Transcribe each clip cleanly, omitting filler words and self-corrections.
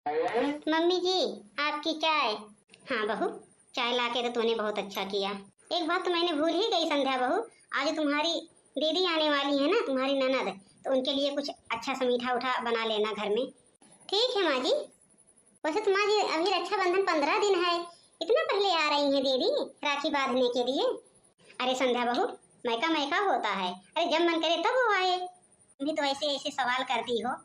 Mummy जी, आपकी चाय। हाँ बहू, चाय लाके तो तूने बहुत अच्छा किया। एक बात तो मैंने भूल ही गई संध्या बहू, आज तुम्हारी दीदी आने वाली है ना, तुम्हारी ननद, तो उनके लिए कुछ अच्छा सा मीठा उठा बना लेना घर में। ठीक है माँ जी। वैसे तो माँ जी अभी रक्षाबंधन 15 दिन है, इतना पहले आ रही है दीदी राखी बांधने के लिए। अरे संध्या बहू, मैका मैका होता है, अरे जब मन करे तब वो आए। तुम भी तो ऐसे ऐसे सवाल करती हो।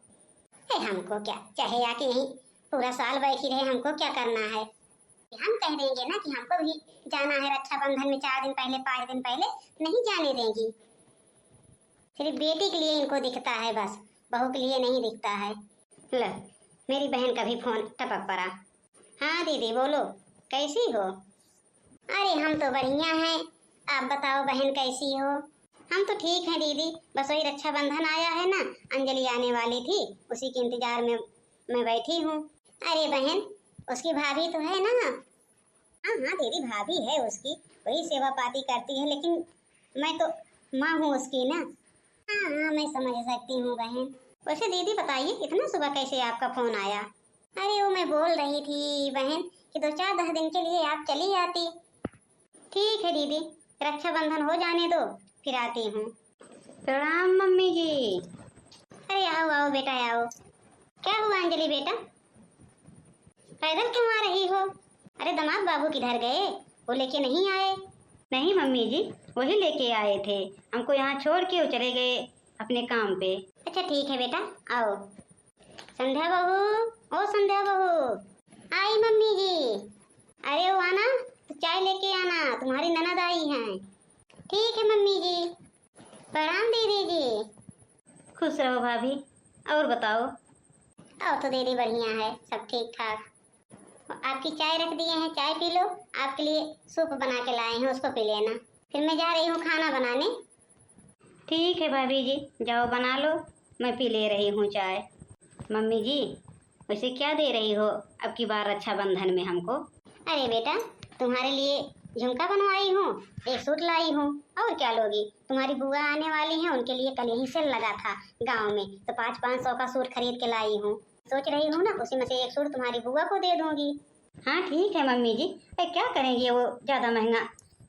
हमको क्या, चाहे आके यहीं पूरा साल बैठी रहे, हमको क्या करना है। हम कह देंगे ना कि हमको भी जाना है रक्षाबंधन में 4 दिन पहले 5 दिन पहले, नहीं जाने देंगी। सिर्फ बेटी के लिए इनको दिखता है बस, बहू के लिए नहीं दिखता है। लो, मेरी बहन का भी फोन टपक पड़ा। हाँ दीदी बोलो, कैसी हो? अरे हम तो बढ़िया हैं, आप बताओ बहन कैसी हो? हम तो ठीक हैं दीदी, बस वही रक्षाबंधन आया है ना, अंजलि आने वाली थी, उसी के इंतजार में मैं बैठी हूँ। अरे बहन, उसकी भाभी तो है ना? हाँ हाँ दीदी, भाभी है उसकी, वही सेवा पाती करती है, लेकिन मैं तो माँ हूँ उसकी ना। हाँ हाँ मैं समझ सकती हूँ बहन। वैसे दीदी बताइए, इतना सुबह कैसे आपका फोन आया? अरे वो मैं बोल रही थी बहन कि 2-4-10 दिन के लिए आप चली आती। ठीक है दीदी, रक्षाबंधन हो जाने दो, फिर आती हूँ। प्रणाम मम्मी जी। अरे आओ आओ बेटा आओ। क्या हुआ अंजलि बेटा, पैदल क्यों आ रही हो? अरे दामाद बाबू किधर गए, वो लेके नहीं आए? नहीं मम्मी जी, वही लेके आए थे, हमको यहाँ छोड़ के वो चले गए अपने काम पे। अच्छा ठीक है बेटा, आओ। संध्या बहू, ओ संध्या बहू। आई मम्मी जी। अरे वो आना तो चाय लेके आना, तुम्हारी ननद आई हैं। ठीक है मम्मी जी। प्रणाम दीदी जी। खुश रहो भाभी। और बताओ? और तो दीदी बढ़िया है, सब ठीक ठाक। आपकी चाय रख दिए हैं, चाय पी लो। आपके लिए सूप बना के लाए हैं, उसको पी लेना। फिर मैं जा रही हूँ खाना बनाने। ठीक है भाभी जी, जाओ बना लो, मैं पी ले रही हूँ चाय। मम्मी जी, वैसे क्या दे रही हो अब की बार रक्षाबंधन में हमको? अरे बेटा, तुम्हारे लिए झुमका बनवाई हूँ, एक सूट लाई हूँ। और क्या लोगी, तुम्हारी बुआ आने वाली हैं, उनके लिए कल यहीं सेल लगा था गांव में, तो 500-500 का सूट खरीद के लाई हूँ। सोच रही हूँ ना उसी में से एक सूट तुम्हारी बुआ को दे दूंगी। हाँ ठीक है मम्मी जी, क्या करेंगी वो ज्यादा महंगा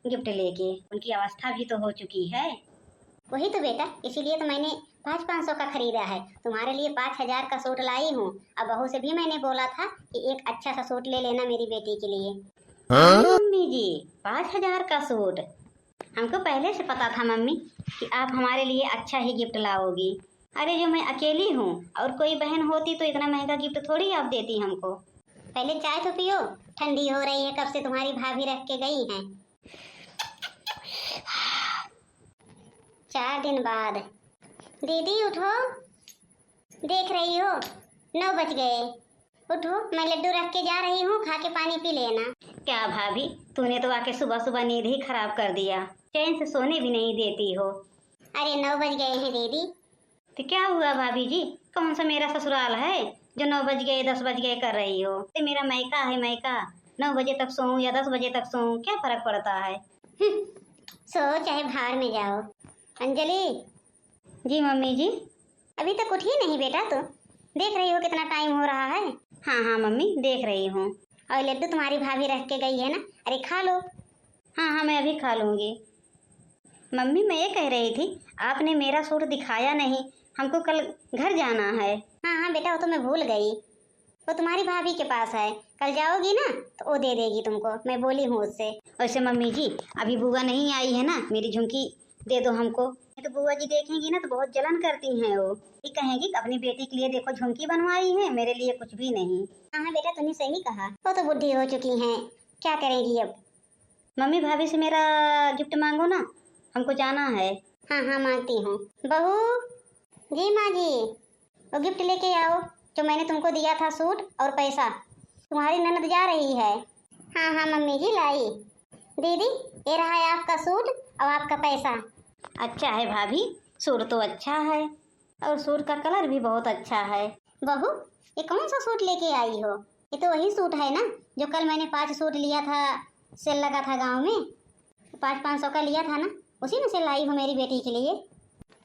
गिफ्ट लेके, उनकी अवस्था भी तो हो चुकी है। वही तो बेटा, इसीलिए तो मैंने 500-500 का खरीदा है, तुम्हारे लिए 5000 का सूट लाई हूँ। अब बहू से भी मैंने बोला था कि एक अच्छा सा सूट ले लेना मेरी बेटी के लिए। हाँ मम्मी जी, 5000 का सूट? हमको पहले से पता था मम्मी कि आप हमारे लिए अच्छा ही गिफ्ट लाओगी। अरे जो मैं अकेली हूँ, और कोई बहन होती तो इतना महंगा गिफ्ट थोड़ी आप देती हमको। पहले चाय तो पियो, ठंडी हो रही है, कब से तुम्हारी भाभी रख के गई हैं। 4 दिन बाद। दीदी उठो, देख रही हो 9 बज गए। उठो, मैं लड्डू रख के जा रही हूँ, खा के पानी पी लेना। क्या भाभी, तूने तो आके सुबह सुबह नींद ही खराब कर दिया, चैन से सोने भी नहीं देती हो। अरे 9 बज गए हैं दीदी। तो क्या हुआ भाभी जी, कौन सा मेरा ससुराल है जो 9 बज गए 10 बज गए कर रही हो? तो मेरा मैका है मैका, 9 बजे तक सोऊं या 10 बजे तक सोऊं, क्या फर्क पड़ता है। सो चाहे भाड़ में जाओ। अंजलि। जी मम्मी जी। अभी तक उठी नहीं बेटा, तो देख रही हो कितना टाइम हो रहा है। हाँ हाँ मम्मी, देख रही हूँ। और लड्डू तुम्हारी भाभी रख के गई है ना, अरे खा लो। हाँ हाँ मैं अभी खा लूँगी। मम्मी मैं ये कह रही थी, आपने मेरा सूट दिखाया नहीं, हमको कल घर जाना है। हाँ हाँ बेटा, वो तो मैं भूल गई, वो तुम्हारी भाभी के पास है, कल जाओगी ना तो वो दे देगी तुमको, मैं बोली हूँ उससे। वैसे मम्मी जी, अभी बुआ नहीं आई है ना, मेरी झुमकी दे दो हमको, तो बुआ जी देखेंगी ना तो बहुत जलन करती हैं, वो ये कहेंगी अपनी बेटी के लिए देखो झुमकी बनवाई है, मेरे लिए कुछ भी नहीं। हाँ हाँ बेटा, तुमने सही कहा, वो तो बुढ़ी हो चुकी हैं, क्या करेंगी अब। मम्मी भाभी से मेरा गिफ्ट मांगो ना, हमको जाना है। हाँ हाँ मांगती हूँ। बहू जी, माँ जी, वो गिफ्ट लेके आओ जो मैंने तुमको दिया था, सूट और पैसा, तुम्हारी ननद जा रही है। हाँ हाँ मम्मी जी लाई। दीदी ये रहा है आपका सूट और आपका पैसा। अच्छा है भाभी, सूट तो अच्छा है, और सूट का कलर भी बहुत अच्छा है। बहू ये कौन सा सूट लेके आई हो? ये तो वही सूट है ना जो कल मैंने 5 सूट लिया था, सेल लगा था गांव में, 500-500 का लिया था ना, उसी में से लाई हूँ मेरी बेटी के लिए।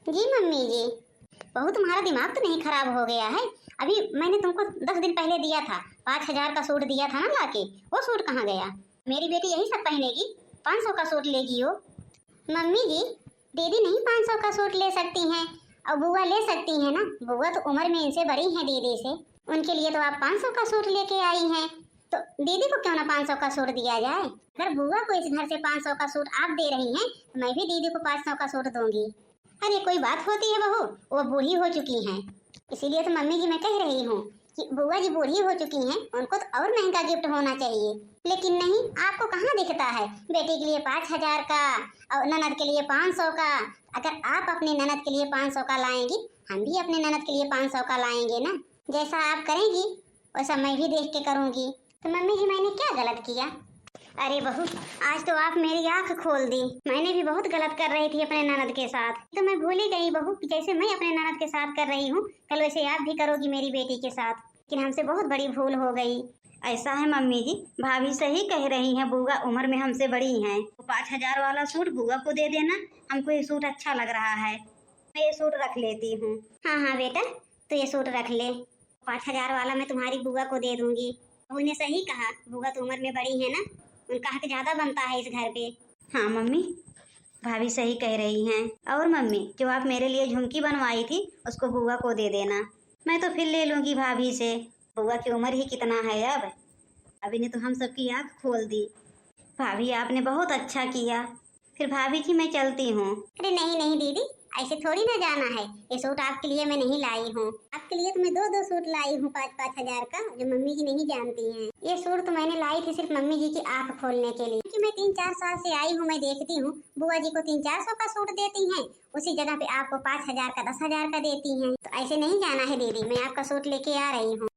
जी मम्मी जी। बहू तुम्हारा दिमाग तो नहीं खराब हो गया है? अभी मैंने तुमको 10 दिन पहले दिया था, 5,000 का सूट दिया था ना लाके, वो सूट कहाँ गया? मेरी बेटी यही सब पहनेगी, 500 का सूट लेगी वो। मम्मी जी, दीदी नहीं 500 का सूट ले सकती हैं, और बुआ ले सकती हैं ना। बुआ तो उम्र में इनसे बड़ी हैं दीदी से, उनके लिए तो आप 500 का सूट लेके आई हैं, तो दीदी को क्यों ना 500 का सूट दिया जाए? अगर बुआ को इस घर से 500 का सूट आप दे रही हैं, तो मैं भी दीदी को 500 का सूट दूंगी। अरे कोई बात होती है बहू, वो बूढ़ी हो चुकी हैं, इसीलिए तो मम्मी जी मैं कह रही हूँ कि बुआ जी बूढ़ी हो चुकी हैं, उनको तो और महंगा गिफ्ट होना चाहिए। लेकिन नहीं, आपको कहाँ दिखता है बेटी के लिए 5,000 का और ननद के लिए 500 का। अगर आप अपनी ननद के लिए 500 का लाएंगी, हम भी अपने ननद के लिए 500 का लाएंगे ना। जैसा आप करेंगी वैसा मैं भी देख के करूँगी। तो मम्मी जी मैंने क्या गलत किया? अरे बहू, आज तो आप मेरी आंख खोल दी। मैंने भी बहुत गलत कर रही थी अपने ननद के साथ, तो मैं भूल ही गई बहू कि जैसे मैं अपने ननद के साथ कर रही हूँ, कल वैसे आप भी करोगी मेरी बेटी के साथ। लेकिन हमसे बहुत बड़ी भूल हो गई। ऐसा है मम्मी जी, भाभी सही कह रही हैं, बुआ उम्र में हमसे बड़ी हैं। 5,000 वाला सूट बुआ को दे देना, हमको ये सूट अच्छा लग रहा है, मैं ये सूट रख लेती हूँ। हाँ हाँ बेटा, तो ये सूट रख ले, 5,000 वाला मैं तुम्हारी बुआ को दे दूंगी। उन्हें सही कहा, बुआ तो उम्र में बड़ी है ना, उनका हक ज्यादा बनता है इस घर पे। हाँ मम्मी, भाभी सही कह रही हैं। और मम्मी, जो आप मेरे लिए झुमकी बनवाई थी उसको बुआ को दे देना, मैं तो फिर ले लूँगी भाभी से। बुआ की उम्र ही कितना है अब, अभी ने तो हम सबकी आँख खोल दी। भाभी आपने बहुत अच्छा किया। फिर भाभी जी मैं चलती हूँ। अरे नहीं नहीं दीदी, ऐसे थोड़ी ना जाना है। ये सूट आपके लिए मैं नहीं लाई हूँ, आपके लिए तो मैं 2-2 सूट लाई हूँ 5-5 हज़ार का, जो मम्मी जी नहीं जानती हैं। ये सूट तो मैंने लाई थी सिर्फ मम्मी जी की आंख खोलने के लिए, क्योंकि मैं 3-4 साल से आई हूँ, मैं देखती हूँ बुआ जी को 300-400 का सूट देती हैं, उसी जगह पे आपको 5,000 का 10,000 का देती हैं। तो ऐसे नहीं जाना है दीदी, मैं आपका सूट लेके आ रही हूँ।